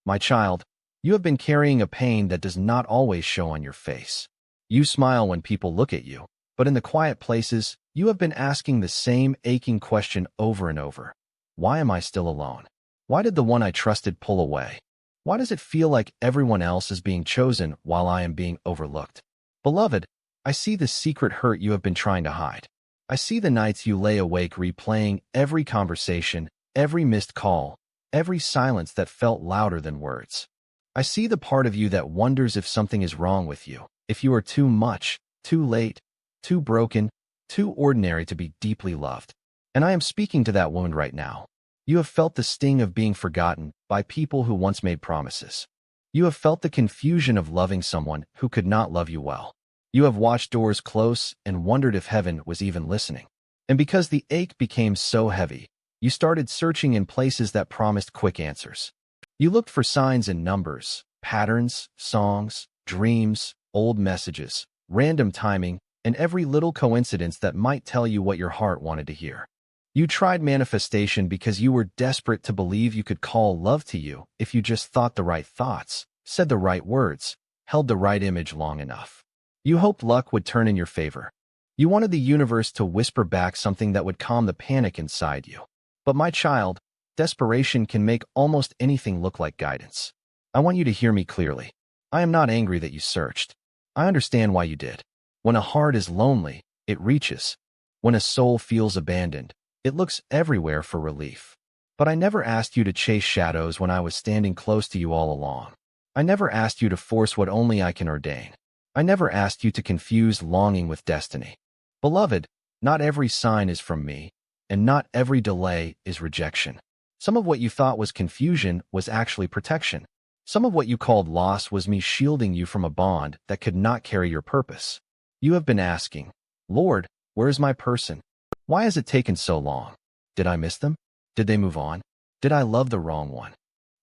My child, you have been carrying a pain that does not always show on your face. You smile when people look at you, but in the quiet places, you have been asking the same aching question over and over. Why am I still alone? Why did the one I trusted pull away? Why does it feel like everyone else is being chosen while I am being overlooked? Beloved, I see the secret hurt you have been trying to hide. I see the nights you lay awake replaying every conversation, every missed call, every silence that felt louder than words. I see the part of you that wonders if something is wrong with you, if you are too much, too late, too broken, too ordinary to be deeply loved. And I am speaking to that wound right now. You have felt the sting of being forgotten by people who once made promises. You have felt the confusion of loving someone who could not love you well. You have watched doors close and wondered if heaven was even listening. And because the ache became so heavy, you started searching in places that promised quick answers. You looked for signs in numbers, patterns, songs, dreams, old messages, random timing, and every little coincidence that might tell you what your heart wanted to hear. You tried manifestation because you were desperate to believe you could call love to you if you just thought the right thoughts, said the right words, held the right image long enough. You hoped luck would turn in your favor. You wanted the universe to whisper back something that would calm the panic inside you. But my child, desperation can make almost anything look like guidance. I want you to hear me clearly. I am not angry that you searched. I understand why you did. When a heart is lonely, it reaches. When a soul feels abandoned, it looks everywhere for relief. But I never asked you to chase shadows when I was standing close to you all along. I never asked you to force what only I can ordain. I never asked you to confuse longing with destiny. Beloved, not every sign is from me, and not every delay is rejection. Some of what you thought was confusion was actually protection. Some of what you called loss was me shielding you from a bond that could not carry your purpose. You have been asking, Lord, where is my person? Why has it taken so long? Did I miss them? Did they move on? Did I love the wrong one?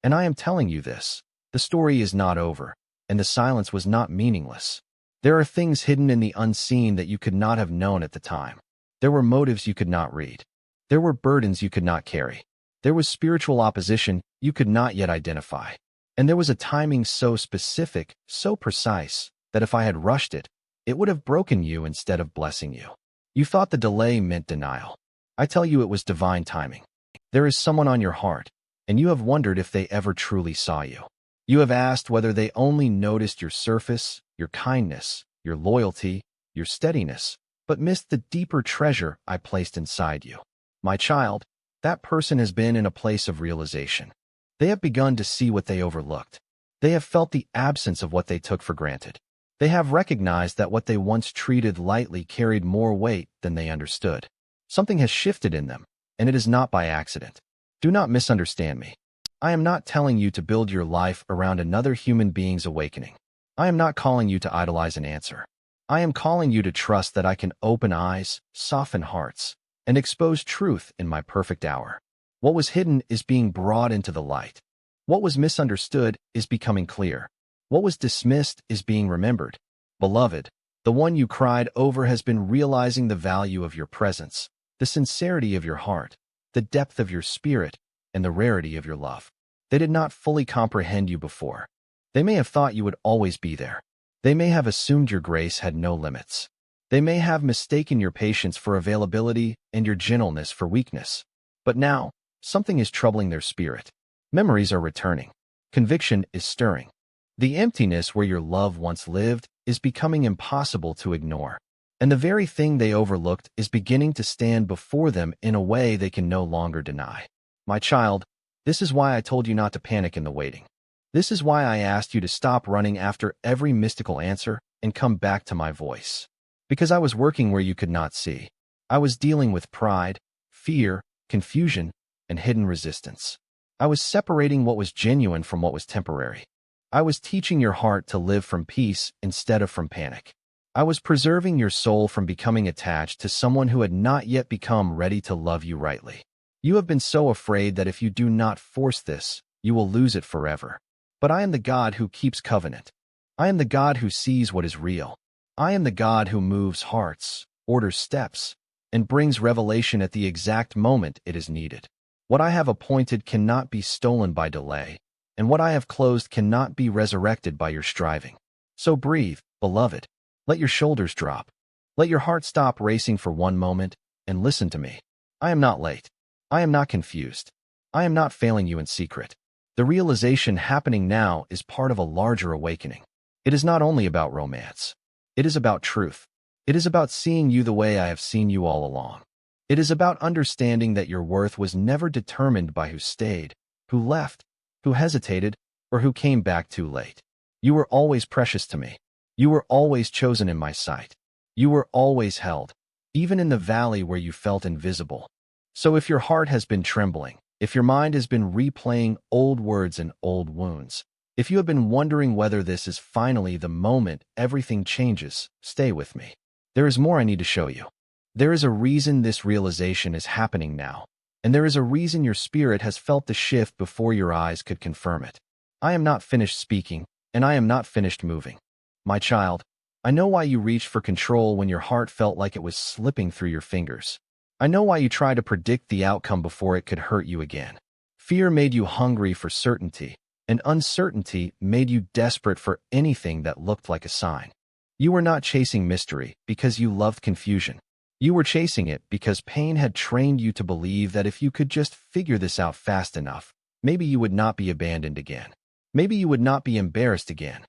And I am telling you this. The story is not over, and the silence was not meaningless. There are things hidden in the unseen that you could not have known at the time. There were motives you could not read. There were burdens you could not carry. There was spiritual opposition you could not yet identify. And there was a timing so specific, so precise, that if I had rushed it, it would have broken you instead of blessing you. You thought the delay meant denial. I tell you it was divine timing. There is someone on your heart, and you have wondered if they ever truly saw you. You have asked whether they only noticed your surface, your kindness, your loyalty, your steadiness, but missed the deeper treasure I placed inside you. My child, that person has been in a place of realization. They have begun to see what they overlooked. They have felt the absence of what they took for granted. They have recognized that what they once treated lightly carried more weight than they understood. Something has shifted in them, and it is not by accident. Do not misunderstand me. I am not telling you to build your life around another human being's awakening. I am not calling you to idolize an answer. I am calling you to trust that I can open eyes, soften hearts, and expose truth in my perfect hour. What was hidden is being brought into the light. What was misunderstood is becoming clear. What was dismissed is being remembered. Beloved, the one you cried over has been realizing the value of your presence, the sincerity of your heart, the depth of your spirit, and the rarity of your love. They did not fully comprehend you before. They may have thought you would always be there. They may have assumed your grace had no limits. They may have mistaken your patience for availability and your gentleness for weakness. But now, something is troubling their spirit. Memories are returning. Conviction is stirring. The emptiness where your love once lived is becoming impossible to ignore. And the very thing they overlooked is beginning to stand before them in a way they can no longer deny. My child, this is why I told you not to panic in the waiting. This is why I asked you to stop running after every mystical answer and come back to my voice. Because I was working where you could not see. I was dealing with pride, fear, confusion, and hidden resistance. I was separating what was genuine from what was temporary. I was teaching your heart to live from peace instead of from panic. I was preserving your soul from becoming attached to someone who had not yet become ready to love you rightly. You have been so afraid that if you do not force this, you will lose it forever. But I am the God who keeps covenant. I am the God who sees what is real. I am the God who moves hearts, orders steps, and brings revelation at the exact moment it is needed. What I have appointed cannot be stolen by delay, and what I have closed cannot be resurrected by your striving. So breathe, beloved. Let your shoulders drop. Let your heart stop racing for one moment, and listen to me. I am not late. I am not confused. I am not failing you in secret. The realization happening now is part of a larger awakening. It is not only about romance. It is about truth. It is about seeing you the way I have seen you all along. It is about understanding that your worth was never determined by who stayed, who left, who hesitated, or who came back too late. You were always precious to me. You were always chosen in my sight. You were always held, even in the valley where you felt invisible. So if your heart has been trembling, if your mind has been replaying old words and old wounds, if you have been wondering whether this is finally the moment everything changes, stay with me. There is more I need to show you. There is a reason this realization is happening now, and there is a reason your spirit has felt the shift before your eyes could confirm it. I am not finished speaking, and I am not finished moving. My child, I know why you reached for control when your heart felt like it was slipping through your fingers. I know why you tried to predict the outcome before it could hurt you again. Fear made you hungry for certainty, and uncertainty made you desperate for anything that looked like a sign. You were not chasing mystery because you loved confusion. You were chasing it because pain had trained you to believe that if you could just figure this out fast enough, maybe you would not be abandoned again. Maybe you would not be embarrassed again.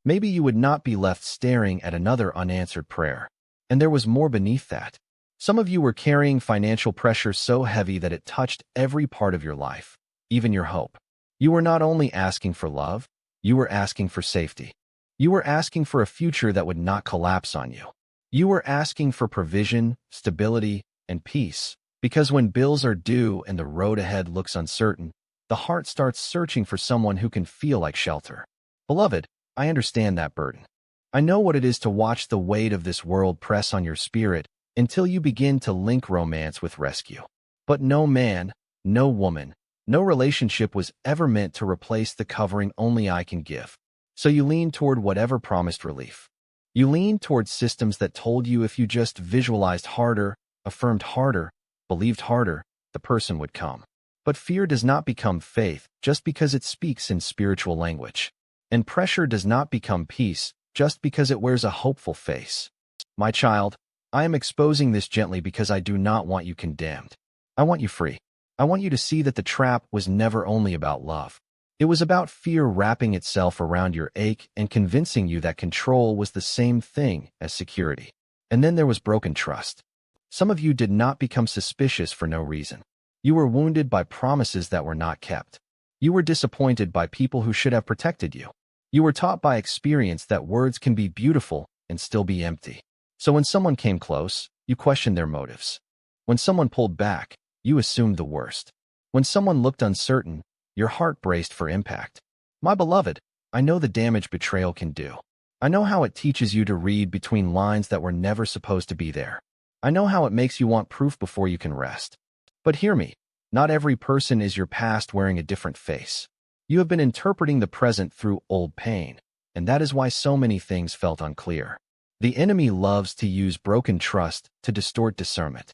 Maybe you would not be left staring at another unanswered prayer. And there was more beneath that. Some of you were carrying financial pressure so heavy that it touched every part of your life, even your hope. You were not only asking for love, you were asking for safety. You were asking for a future that would not collapse on you. You were asking for provision, stability, and peace, because when bills are due and the road ahead looks uncertain, the heart starts searching for someone who can feel like shelter. Beloved, I understand that burden. I know what it is to watch the weight of this world press on your spirit until you begin to link romance with rescue. But no man, no woman, no relationship was ever meant to replace the covering only I can give. So you lean toward whatever promised relief. You lean toward systems that told you if you just visualized harder, affirmed harder, believed harder, the person would come. But fear does not become faith just because it speaks in spiritual language. And pressure does not become peace just because it wears a hopeful face. My child, I am exposing this gently because I do not want you condemned. I want you free. I want you to see that the trap was never only about love. It was about fear wrapping itself around your ache and convincing you that control was the same thing as security. And then there was broken trust. Some of you did not become suspicious for no reason. You were wounded by promises that were not kept. You were disappointed by people who should have protected you. You were taught by experience that words can be beautiful and still be empty. So when someone came close, you questioned their motives. When someone pulled back, you assumed the worst. When someone looked uncertain, your heart braced for impact. My beloved, I know the damage betrayal can do. I know how it teaches you to read between lines that were never supposed to be there. I know how it makes you want proof before you can rest. But hear me, not every person is your past wearing a different face. You have been interpreting the present through old pain, and that is why so many things felt unclear. The enemy loves to use broken trust to distort discernment.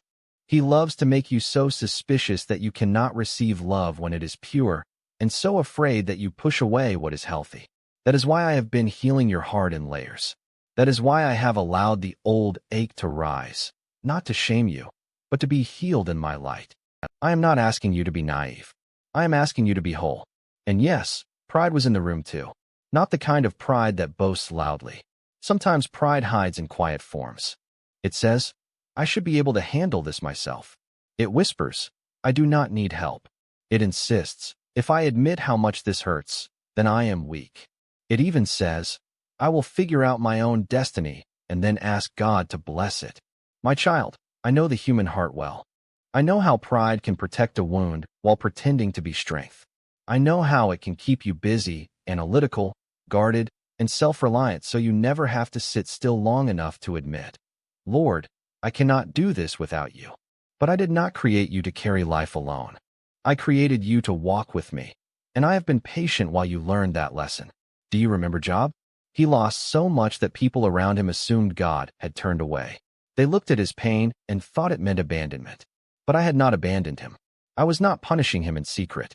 He loves to make you so suspicious that you cannot receive love when it is pure, and so afraid that you push away what is healthy. That is why I have been healing your heart in layers. That is why I have allowed the old ache to rise, not to shame you, but to be healed in my light. I am not asking you to be naive. I am asking you to be whole. And yes, pride was in the room too. Not the kind of pride that boasts loudly. Sometimes pride hides in quiet forms. It says, I should be able to handle this myself. It whispers, I do not need help. It insists, if I admit how much this hurts, then I am weak. It even says, I will figure out my own destiny and then ask God to bless it. My child, I know the human heart well. I know how pride can protect a wound while pretending to be strength. I know how it can keep you busy, analytical, guarded, and self-reliant so you never have to sit still long enough to admit, Lord, I cannot do this without you. But I did not create you to carry life alone. I created you to walk with me, and I have been patient while you learned that lesson. Do you remember Job? He lost so much that people around him assumed God had turned away. They looked at his pain and thought it meant abandonment. But I had not abandoned him. I was not punishing him in secret.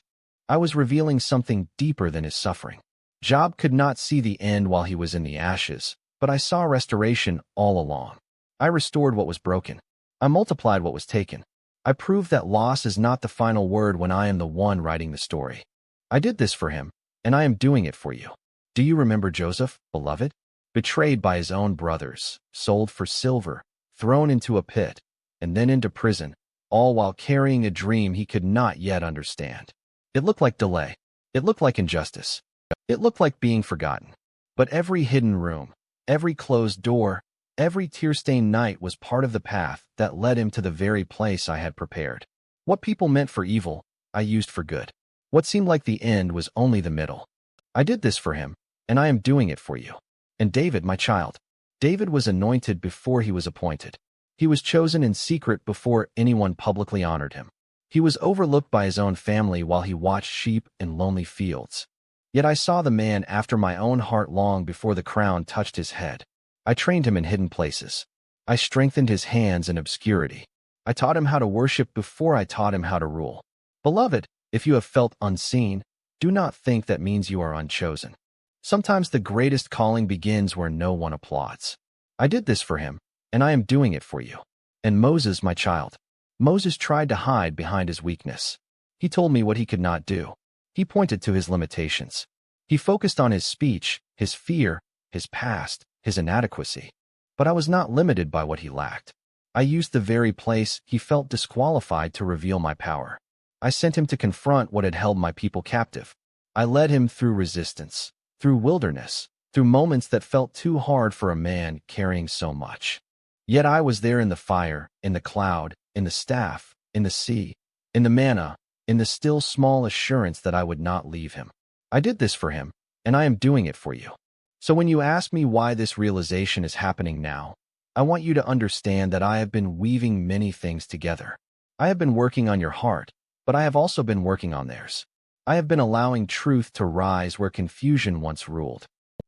I was revealing something deeper than his suffering. Job could not see the end while he was in the ashes, but I saw restoration all along. I restored what was broken. I multiplied what was taken. I proved that loss is not the final word when I am the one writing the story. I did this for him, and I am doing it for you. Do you remember Joseph, beloved? Betrayed by his own brothers, sold for silver, thrown into a pit, and then into prison, all while carrying a dream he could not yet understand. It looked like delay. It looked like injustice. It looked like being forgotten. But every hidden room, every closed door, every tear-stained night was part of the path that led him to the very place I had prepared. What people meant for evil, I used for good. What seemed like the end was only the middle. I did this for him, and I am doing it for you. And David, my child. David was anointed before he was appointed. He was chosen in secret before anyone publicly honored him. He was overlooked by his own family while he watched sheep in lonely fields. Yet I saw the man after my own heart long before the crown touched his head. I trained him in hidden places. I strengthened his hands in obscurity. I taught him how to worship before I taught him how to rule. Beloved, if you have felt unseen, do not think that means you are unchosen. Sometimes the greatest calling begins where no one applauds. I did this for him, and I am doing it for you. And Moses, my child. Moses tried to hide behind his weakness. He told me what he could not do. He pointed to his limitations. He focused on his speech, his fear, his past, his inadequacy. But I was not limited by what he lacked. I used the very place he felt disqualified to reveal my power. I sent him to confront what had held my people captive. I led him through resistance, through wilderness, through moments that felt too hard for a man carrying so much. Yet I was there in the fire, in the cloud, in the staff, in the sea, in the manna, in the still small assurance that I would not leave him. I did this for him, and I am doing it for you. So when you ask me why this realization is happening now, I want you to understand that I have been weaving many things together. I have been working on your heart, but I have also been working on theirs. I have been allowing truth to rise where confusion once ruled.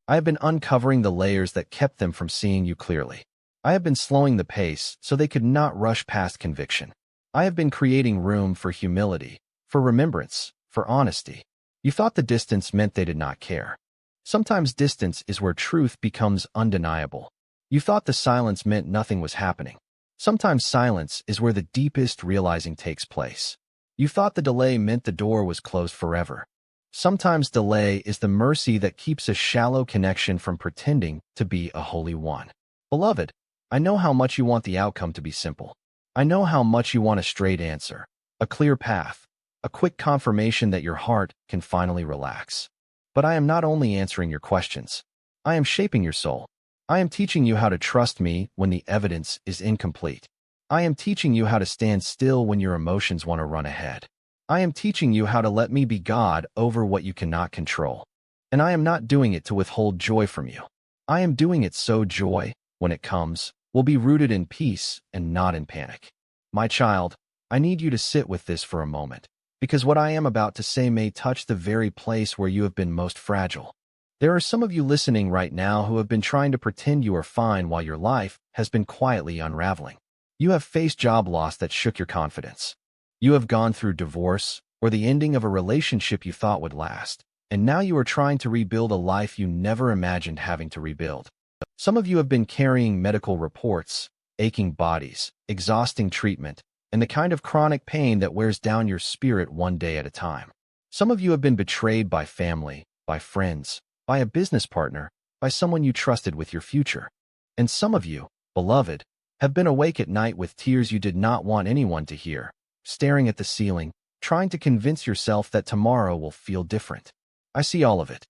I have been uncovering the layers that kept them from seeing you clearly. I have been slowing the pace so they could not rush past conviction. I have been creating room for humility, for remembrance, for honesty. You thought the distance meant they did not care. Sometimes distance is where truth becomes undeniable. You thought the silence meant nothing was happening. Sometimes silence is where the deepest realizing takes place. You thought the delay meant the door was closed forever. Sometimes delay is the mercy that keeps a shallow connection from pretending to be a holy one. Beloved, I know how much you want the outcome to be simple. I know how much you want a straight answer, a clear path, a quick confirmation that your heart can finally relax. But I am not only answering your questions. I am shaping your soul. I am teaching you how to trust me when the evidence is incomplete. I am teaching you how to stand still when your emotions want to run ahead. I am teaching you how to let me be God over what you cannot control. And I am not doing it to withhold joy from you. I am doing it so joy, when it comes, will be rooted in peace and not in panic. My child, I need you to sit with this for a moment, because what I am about to say may touch the very place where you have been most fragile. There are some of you listening right now who have been trying to pretend you are fine while your life has been quietly unraveling. You have faced job loss that shook your confidence. You have gone through divorce or the ending of a relationship you thought would last, and now you are trying to rebuild a life you never imagined having to rebuild. Some of you have been carrying medical reports, aching bodies, exhausting treatment, and the kind of chronic pain that wears down your spirit one day at a time. Some of you have been betrayed by family, by friends, by a business partner, by someone you trusted with your future. And some of you, beloved, have been awake at night with tears you did not want anyone to hear, staring at the ceiling, trying to convince yourself that tomorrow will feel different. I see all of it.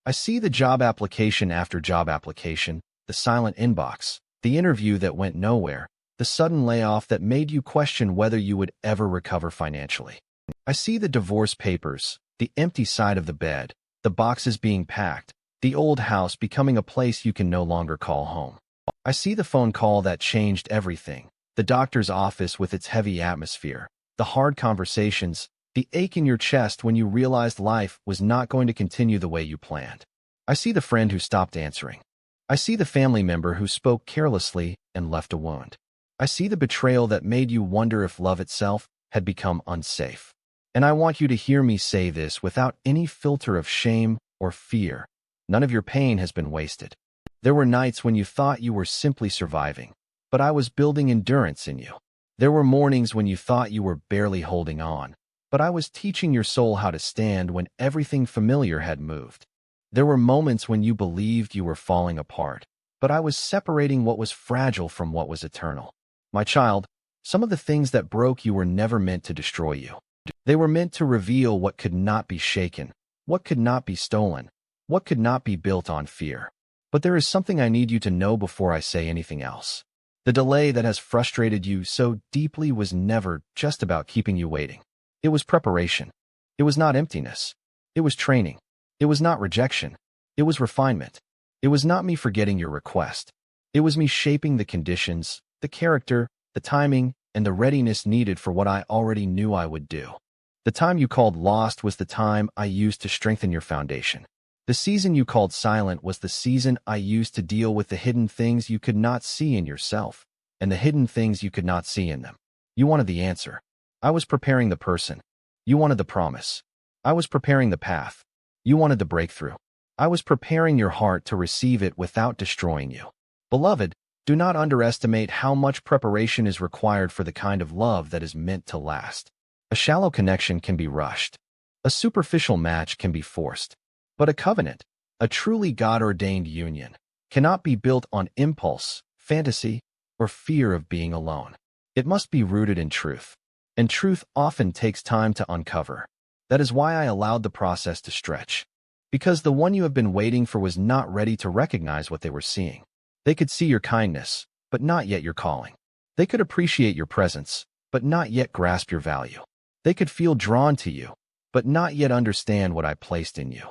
I see the job application after job application, the silent inbox, the interview that went nowhere, the sudden layoff that made you question whether you would ever recover financially. I see the divorce papers, the empty side of the bed, the boxes being packed, the old house becoming a place you can no longer call home. I see the phone call that changed everything, the doctor's office with its heavy atmosphere, the hard conversations, the ache in your chest when you realized life was not going to continue the way you planned. I see the friend who stopped answering. I see the family member who spoke carelessly and left a wound. I see the betrayal that made you wonder if love itself had become unsafe. And I want you to hear me say this without any filter of shame or fear. None of your pain has been wasted. There were nights when you thought you were simply surviving, but I was building endurance in you. There were mornings when you thought you were barely holding on, but I was teaching your soul how to stand when everything familiar had moved. There were moments when you believed you were falling apart, but I was separating what was fragile from what was eternal. My child, some of the things that broke you were never meant to destroy you. They were meant to reveal what could not be shaken, what could not be stolen, what could not be built on fear. But there is something I need you to know before I say anything else. The delay that has frustrated you so deeply was never just about keeping you waiting. It was preparation. It was not emptiness. It was training. It was not rejection. It was refinement. It was not me forgetting your request. It was me shaping the conditions, the character, the timing, and the readiness needed for what I already knew I would do. The time you called lost was the time I used to strengthen your foundation. The season you called silent was the season I used to deal with the hidden things you could not see in yourself, and the hidden things you could not see in them. You wanted the answer. I was preparing the person. You wanted the promise. I was preparing the path. You wanted the breakthrough. I was preparing your heart to receive it without destroying you. Beloved, do not underestimate how much preparation is required for the kind of love that is meant to last. A shallow connection can be rushed. A superficial match can be forced. But a covenant, a truly God-ordained union, cannot be built on impulse, fantasy, or fear of being alone. It must be rooted in truth. And truth often takes time to uncover. That is why I allowed the process to stretch. Because the one you have been waiting for was not ready to recognize what they were seeing. They could see your kindness, but not yet your calling. They could appreciate your presence, but not yet grasp your value. They could feel drawn to you, but not yet understand what I placed in you.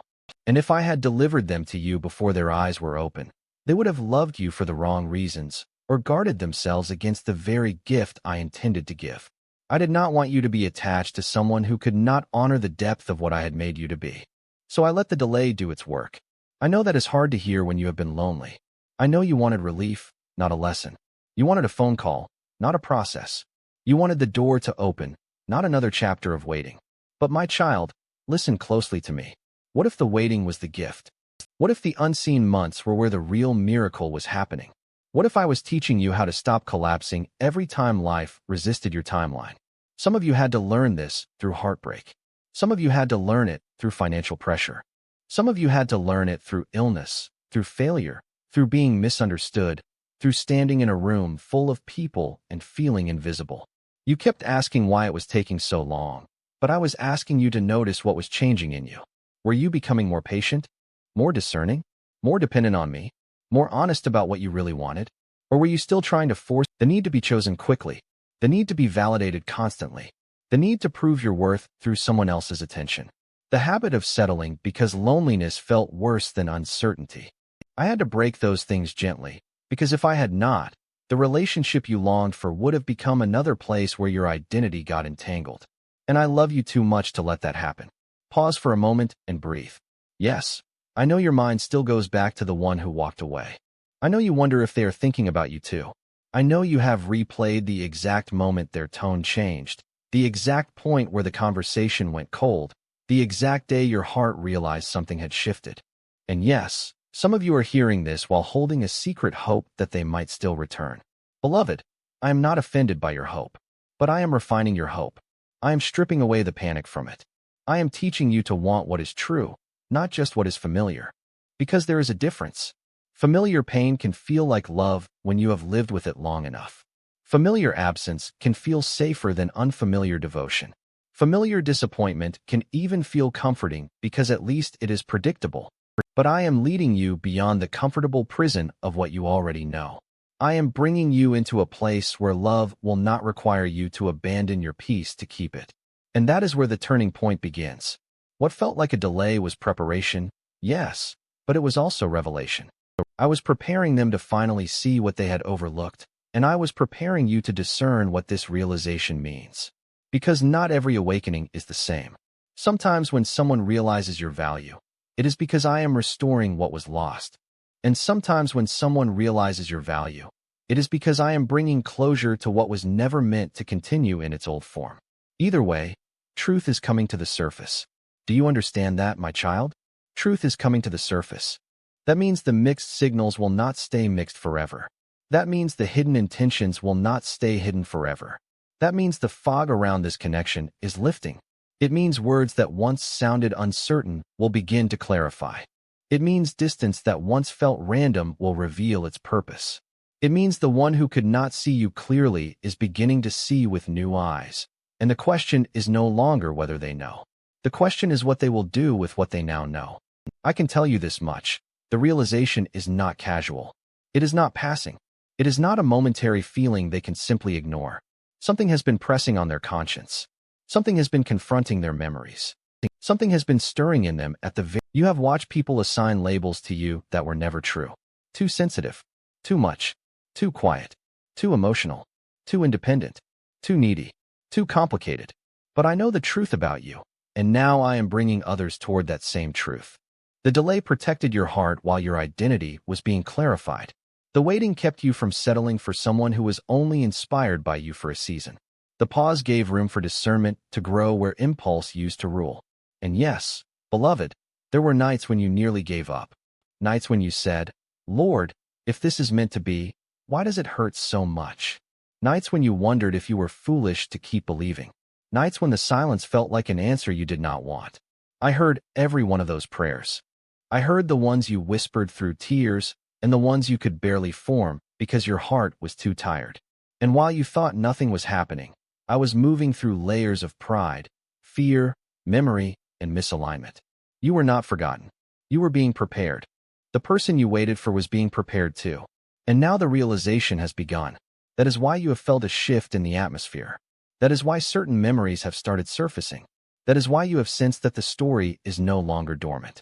And if I had delivered them to you before their eyes were open, they would have loved you for the wrong reasons, or guarded themselves against the very gift I intended to give. I did not want you to be attached to someone who could not honor the depth of what I had made you to be. So I let the delay do its work. I know that is hard to hear when you have been lonely. I know you wanted relief, not a lesson. You wanted a phone call, not a process. You wanted the door to open, not another chapter of waiting. But my child, listen closely to me. What if the waiting was the gift? What if the unseen months were where the real miracle was happening? What if I was teaching you how to stop collapsing every time life resisted your timeline? Some of you had to learn this through heartbreak. Some of you had to learn it through financial pressure. Some of you had to learn it through illness, through failure, through being misunderstood, through standing in a room full of people and feeling invisible. You kept asking why it was taking so long, but I was asking you to notice what was changing in you. Were you becoming more patient, more discerning, more dependent on me, more honest about what you really wanted? Or were you still trying to force the need to be chosen quickly, the need to be validated constantly, the need to prove your worth through someone else's attention, the habit of settling because loneliness felt worse than uncertainty? I had to break those things gently, because if I had not, the relationship you longed for would have become another place where your identity got entangled. And I love you too much to let that happen. Pause for a moment and breathe. Yes, I know your mind still goes back to the one who walked away. I know you wonder if they are thinking about you too. I know you have replayed the exact moment their tone changed, the exact point where the conversation went cold, the exact day your heart realized something had shifted. And yes, some of you are hearing this while holding a secret hope that they might still return. Beloved, I am not offended by your hope, but I am refining your hope. I am stripping away the panic from it. I am teaching you to want what is true, not just what is familiar. Because there is a difference. Familiar pain can feel like love when you have lived with it long enough. Familiar absence can feel safer than unfamiliar devotion. Familiar disappointment can even feel comforting because at least it is predictable. But I am leading you beyond the comfortable prison of what you already know. I am bringing you into a place where love will not require you to abandon your peace to keep it. And that is where the turning point begins. What felt like a delay was preparation, yes, but it was also revelation. I was preparing them to finally see what they had overlooked, and I was preparing you to discern what this realization means. Because not every awakening is the same. Sometimes when someone realizes your value, it is because I am restoring what was lost. And sometimes when someone realizes your value, it is because I am bringing closure to what was never meant to continue in its old form. Either way, Truth is coming to the surface. Do you understand that, my child? Truth is coming to the surface. That means the mixed signals will not stay mixed forever. That means the hidden intentions will not stay hidden forever. That means the fog around this connection is lifting. It means words that once sounded uncertain will begin to clarify. It means distance that once felt random will reveal its purpose. It means the one who could not see you clearly is beginning to see with new eyes. And the question is no longer whether they know. The question is what they will do with what they now know. I can tell you this much. The realization is not casual. It is not passing. It is not a momentary feeling they can simply ignore. Something has been pressing on their conscience. Something has been confronting their memories. Something has been stirring in them at the very. You have watched people assign labels to you that were never true. Too sensitive. Too much. Too quiet. Too emotional. Too independent. Too needy. Too complicated. But I know the truth about you, and now I am bringing others toward that same truth. The delay protected your heart while your identity was being clarified. The waiting kept you from settling for someone who was only inspired by you for a season. The pause gave room for discernment to grow where impulse used to rule. And yes, beloved, there were nights when you nearly gave up. Nights when you said, Lord, if this is meant to be, why does it hurt so much? Nights when you wondered if you were foolish to keep believing. Nights when the silence felt like an answer you did not want. I heard every one of those prayers. I heard the ones you whispered through tears and the ones you could barely form because your heart was too tired. And while you thought nothing was happening, I was moving through layers of pride, fear, memory, and misalignment. You were not forgotten. You were being prepared. The person you waited for was being prepared too. And now the realization has begun. That is why you have felt a shift in the atmosphere. That is why certain memories have started surfacing. That is why you have sensed that the story is no longer dormant.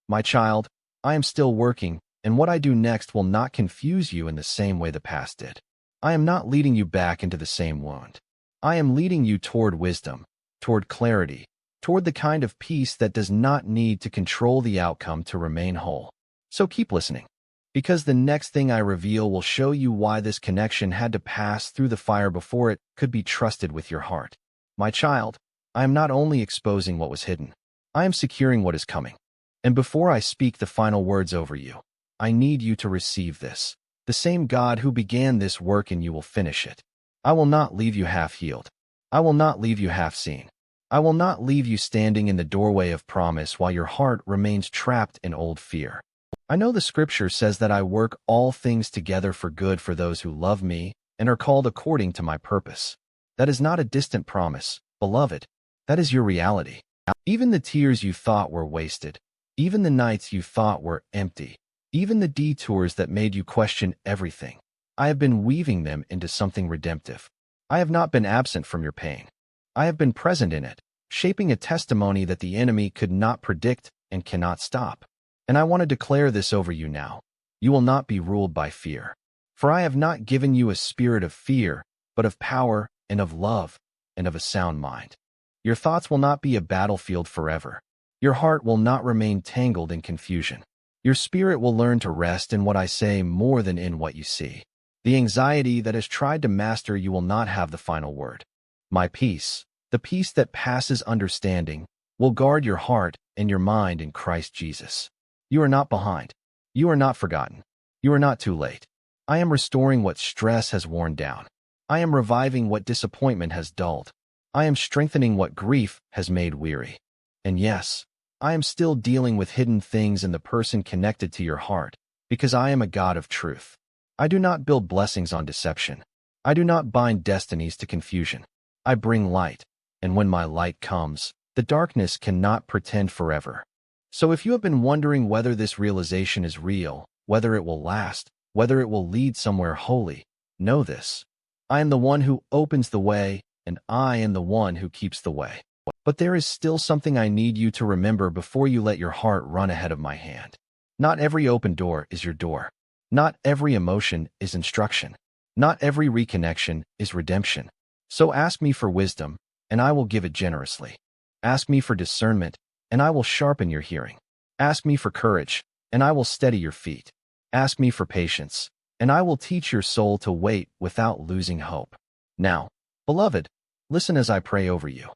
My child, I am still working, and what I do next will not confuse you in the same way the past did. I am not leading you back into the same wound. I am leading you toward wisdom, toward clarity, toward the kind of peace that does not need to control the outcome to remain whole. So keep listening, because the next thing I reveal will show you why this connection had to pass through the fire before it could be trusted with your heart. My child, I am not only exposing what was hidden, I am securing what is coming. And before I speak the final words over you, I need you to receive this. The same God who began this work in you will finish it. I will not leave you half-healed. I will not leave you half-seen. I will not leave you standing in the doorway of promise while your heart remains trapped in old fear. I know the scripture says that I work all things together for good for those who love me and are called according to my purpose. That is not a distant promise, beloved. That is your reality. Even the tears you thought were wasted, even the nights you thought were empty, even the detours that made you question everything, I have been weaving them into something redemptive. I have not been absent from your pain. I have been present in it, shaping a testimony that the enemy could not predict and cannot stop. And I want to declare this over you now. You will not be ruled by fear. For I have not given you a spirit of fear, but of power and of love and of a sound mind. Your thoughts will not be a battlefield forever. Your heart will not remain tangled in confusion. Your spirit will learn to rest in what I say more than in what you see. The anxiety that has tried to master you will not have the final word. My peace, the peace that passes understanding, will guard your heart and your mind in Christ Jesus. You are not behind. You are not forgotten. You are not too late. I am restoring what stress has worn down. I am reviving what disappointment has dulled. I am strengthening what grief has made weary. And yes, I am still dealing with hidden things in the person connected to your heart, because I am a God of truth. I do not build blessings on deception. I do not bind destinies to confusion. I bring light, and when my light comes, the darkness cannot pretend forever. So if you have been wondering whether this realization is real, whether it will last, whether it will lead somewhere holy, know this. I am the one who opens the way, and I am the one who keeps the way. But there is still something I need you to remember before you let your heart run ahead of my hand. Not every open door is your door. Not every emotion is instruction. Not every reconnection is redemption. So ask me for wisdom, and I will give it generously. Ask me for discernment, and I will sharpen your hearing. Ask me for courage, and I will steady your feet. Ask me for patience, and I will teach your soul to wait without losing hope. Now, beloved, listen as I pray over you.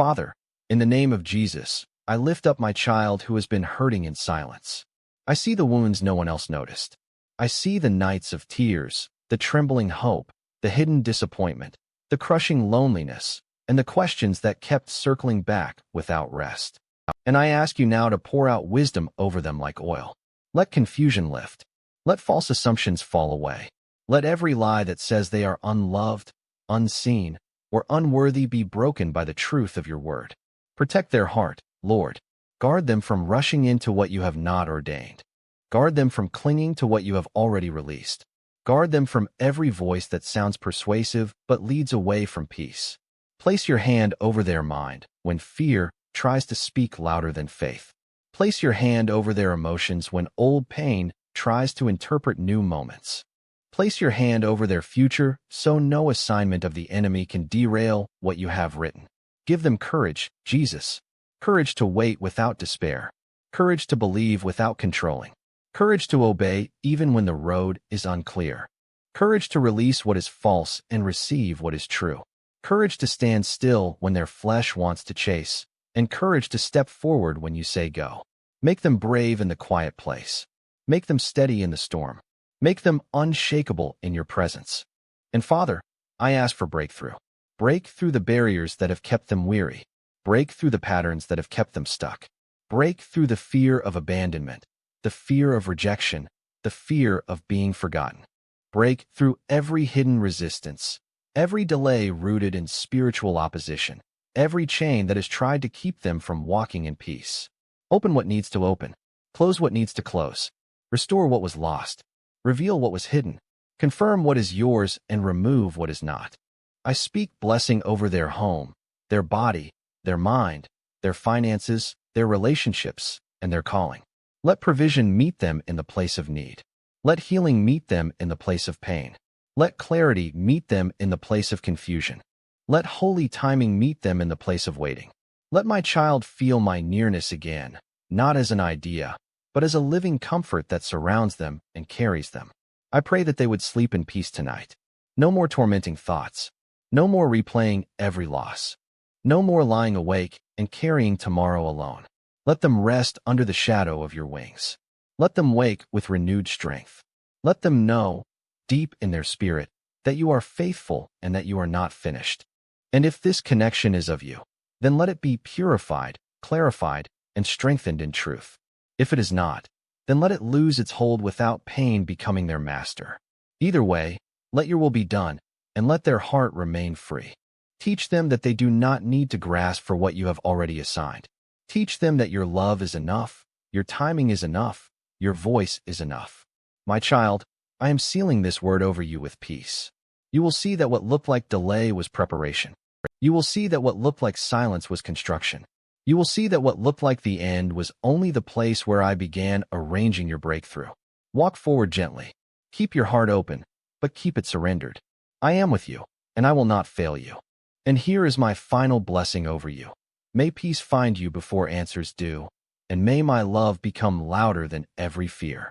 Father, in the name of Jesus, I lift up my child who has been hurting in silence. I see the wounds no one else noticed. I see the nights of tears, the trembling hope, the hidden disappointment, the crushing loneliness, and the questions that kept circling back without rest. And I ask you now to pour out wisdom over them like oil. Let confusion lift. Let false assumptions fall away. Let every lie that says they are unloved, unseen, or unworthy be broken by the truth of your word. Protect their heart, Lord. Guard them from rushing into what you have not ordained. Guard them from clinging to what you have already released. Guard them from every voice that sounds persuasive but leads away from peace. Place your hand over their mind when fear tries to speak louder than faith. Place your hand over their emotions when old pain tries to interpret new moments. Place your hand over their future so no assignment of the enemy can derail what you have written. Give them courage, Jesus. Courage to wait without despair. Courage to believe without controlling. Courage to obey even when the road is unclear. Courage to release what is false and receive what is true. Courage to stand still when their flesh wants to chase, and courage to step forward when you say go. Make them brave in the quiet place. Make them steady in the storm. Make them unshakable in your presence. And Father, I ask for breakthrough. Break through the barriers that have kept them weary. Break through the patterns that have kept them stuck. Break through the fear of abandonment, the fear of rejection, the fear of being forgotten. Break through every hidden resistance, every delay rooted in spiritual opposition, every chain that has tried to keep them from walking in peace. Open what needs to open. Close what needs to close. Restore what was lost. Reveal what was hidden. Confirm what is yours and remove what is not. I speak blessing over their home, their body, their mind, their finances, their relationships, and their calling. Let provision meet them in the place of need. Let healing meet them in the place of pain. Let clarity meet them in the place of confusion. Let holy timing meet them in the place of waiting. Let my child feel my nearness again, not as an idea, but as a living comfort that surrounds them and carries them. I pray that they would sleep in peace tonight. No more tormenting thoughts. No more replaying every loss. No more lying awake and carrying tomorrow alone. Let them rest under the shadow of your wings. Let them wake with renewed strength. Let them know, deep in their spirit, that you are faithful and that you are not finished. And if this connection is of you, then let it be purified, clarified, and strengthened in truth. If it is not, then let it lose its hold without pain becoming their master. Either way, let your will be done, and let their heart remain free. Teach them that they do not need to grasp for what you have already assigned. Teach them that your love is enough, your timing is enough, your voice is enough. My child, I am sealing this word over you with peace. You will see that what looked like delay was preparation. You will see that what looked like silence was construction. You will see that what looked like the end was only the place where I began arranging your breakthrough. Walk forward gently. Keep your heart open, but keep it surrendered. I am with you, and I will not fail you. And here is my final blessing over you. May peace find you before answers do, and may my love become louder than every fear.